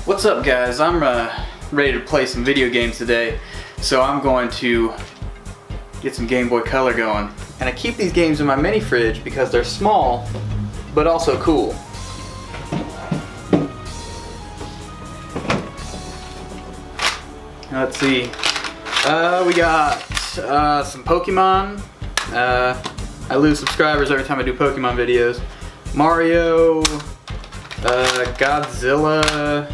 What's up, guys? I'm ready to play some video games today, so I'm going to get some Game Boy Color going. And I keep these games in my mini fridge because they're small, but also cool. Let's see. We got some Pokemon. I lose subscribers every time I do Pokemon videos. Mario, Godzilla.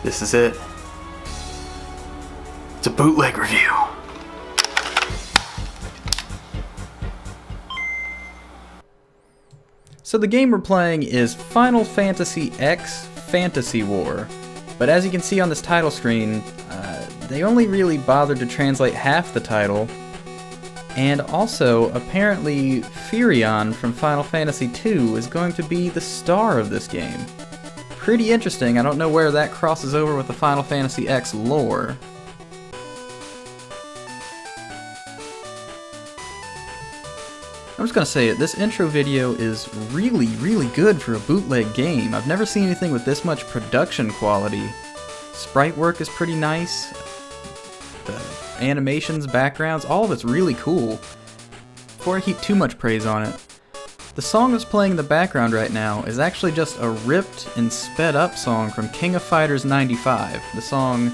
This is it. It's a bootleg review. So the game we're playing is Final Fantasy X Fantasy War, but as you can see on this title screen, they only really bothered to translate half the title, and also apparently Furion from Final Fantasy II is going to be the star of this game. Pretty interesting. I don't know where that crosses over with the Final Fantasy X lore. I'm just gonna say it, this intro video is really good for a bootleg game. I've never seen anything with this much production quality. Sprite work is pretty nice. The animations, backgrounds, all of it's really cool. Before I heap too much praise on it, the song that's playing in the background right now is actually just a ripped and sped up song from King of Fighters 95, the song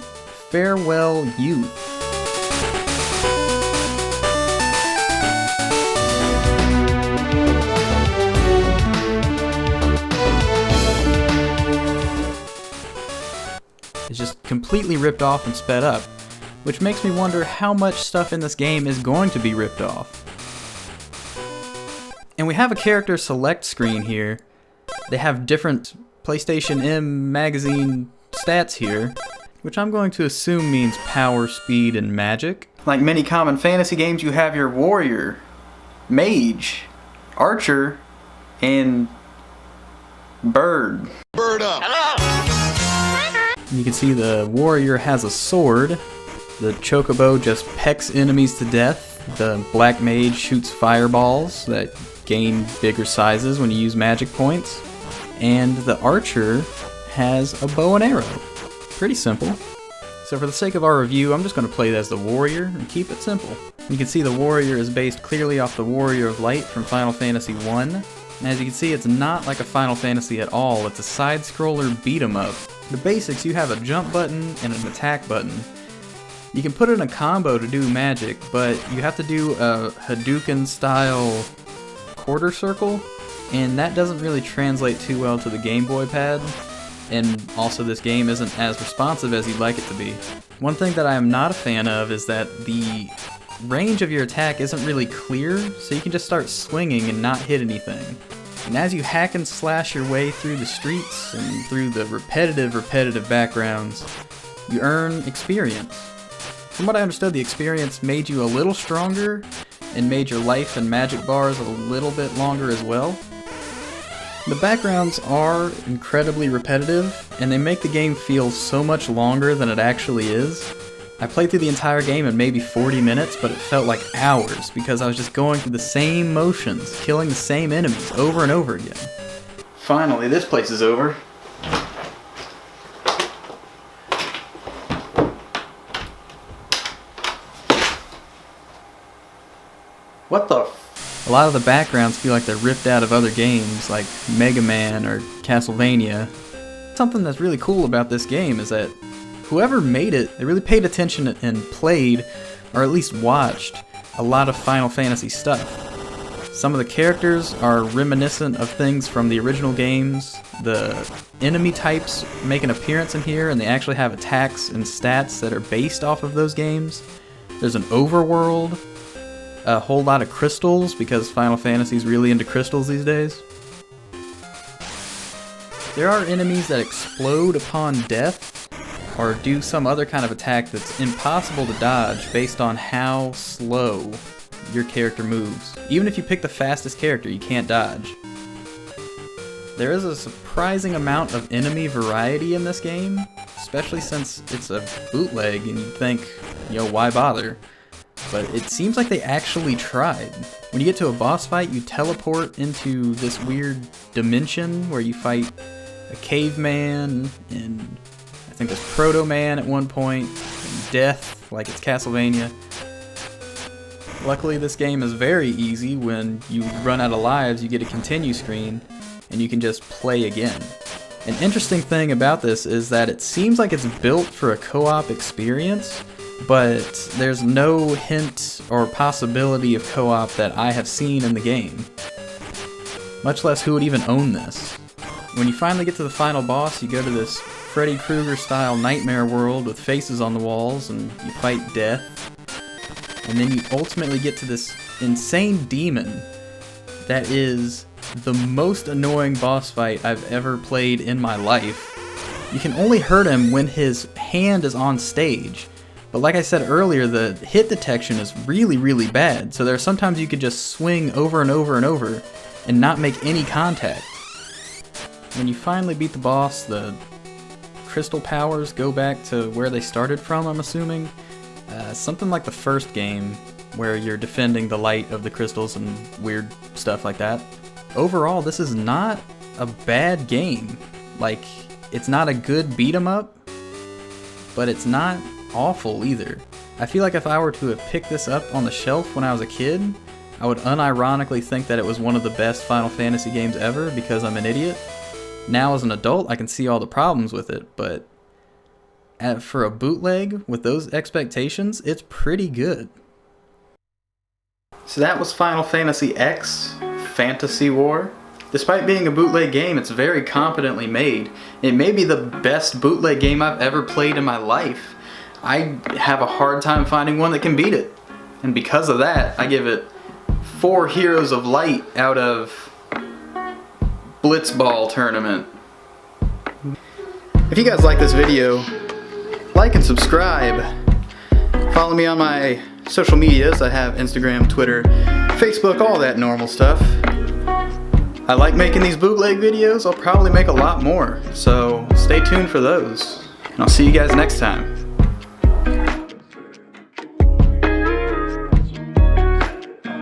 Farewell Youth. It's just completely ripped off and sped up, which makes me wonder how much stuff in this game is going to be ripped off. And we have a character select screen here. They have different PlayStation M magazine stats here, which I'm going to assume means power, speed, and magic. Like many common fantasy games, you have your warrior, mage, archer, and bird. Bird up! You can see the warrior has a sword, the chocobo just pecks enemies to death, the black mage shoots fireballs that gain bigger sizes when you use magic points, and the archer has a bow and arrow. Pretty simple. So for the sake of our review, I'm just going to play it as the warrior and keep it simple. You can see the warrior is based clearly off the Warrior of Light from Final Fantasy I. And as you can see, it's not like a Final Fantasy at all, it's a side-scroller beat-em-up. The basics, you have a jump button and an attack button. You can put in a combo to do magic, but you have to do a Hadouken-style quarter circle, and that doesn't really translate too well to the Game Boy pad, and also this game isn't as responsive as you'd like it to be. One thing that I am not a fan of is that the range of your attack isn't really clear, so you can just start swinging and not hit anything. And as you hack and slash your way through the streets and through the repetitive backgrounds, you earn experience. From what I understood, the experience made you a little stronger and made your life and magic bars a little bit longer as well. The backgrounds are incredibly repetitive, and they make the game feel so much longer than it actually is. I played through the entire game in maybe 40 minutes, but it felt like hours because I was just going through the same motions, killing the same enemies over and over again. Finally, this place is over. What the f? A lot of the backgrounds feel like they're ripped out of other games, like Mega Man or Castlevania. Something that's really cool about this game is that whoever made it, they really paid attention and played, or at least watched, a lot of Final Fantasy stuff. Some of the characters are reminiscent of things from the original games. The enemy types make an appearance in here, and they actually have attacks and stats that are based off of those games. There's an overworld, a whole lot of crystals, because Final Fantasy's really into crystals these days. There are enemies that explode upon death, or do some other kind of attack that's impossible to dodge based on how slow your character moves. Even if you pick the fastest character, you can't dodge. There is a surprising amount of enemy variety in this game, especially since it's a bootleg and you'd think, why bother? but it seems like they actually tried. When you get to a boss fight, you teleport into this weird dimension where you fight a caveman and I think there's Proto-Man at one point, and Death, like it's Castlevania. Luckily, this game is very easy. When you run out of lives, you get a continue screen, and you can just play again. An interesting thing about this is that it seems like it's built for a co-op experience, but there's no hint or possibility of co-op that I have seen in the game. Much less who would even own this. When you finally get to the final boss, you go to this Freddy Krueger style nightmare world with faces on the walls, and you fight Death. And then you ultimately get to this insane demon that is the most annoying boss fight I've ever played in my life. You can only hurt him when his hand is on stage. But like I said earlier, the hit detection is really, really bad. So there are sometimes you could just swing over and over and over and not make any contact. When you finally beat the boss, the crystal powers go back to where they started from, I'm assuming. Something like the first game, where you're defending the light of the crystals and weird stuff like that. Overall, this is not a bad game. Like, it's not a good beat-em-up, but it's not awful either. I feel like if I were to have picked this up on the shelf when I was a kid, I would unironically think that it was one of the best Final Fantasy games ever because I'm an idiot. Now as an adult, I can see all the problems with it, but for a bootleg with those expectations, it's pretty good. So that was Final Fantasy X Fantasy War. Despite being a bootleg game, it's very competently made. It may be the best bootleg game I've ever played in my life. I have a hard time finding one that can beat it. And because of that, I give it 4 Heroes of Light out of Blitzball Tournament. If you guys like this video, like and subscribe. Follow me on my social medias. I have Instagram, Twitter, Facebook, all that normal stuff. I like making these bootleg videos. I'll probably make a lot more, so stay tuned for those. And I'll see you guys next time.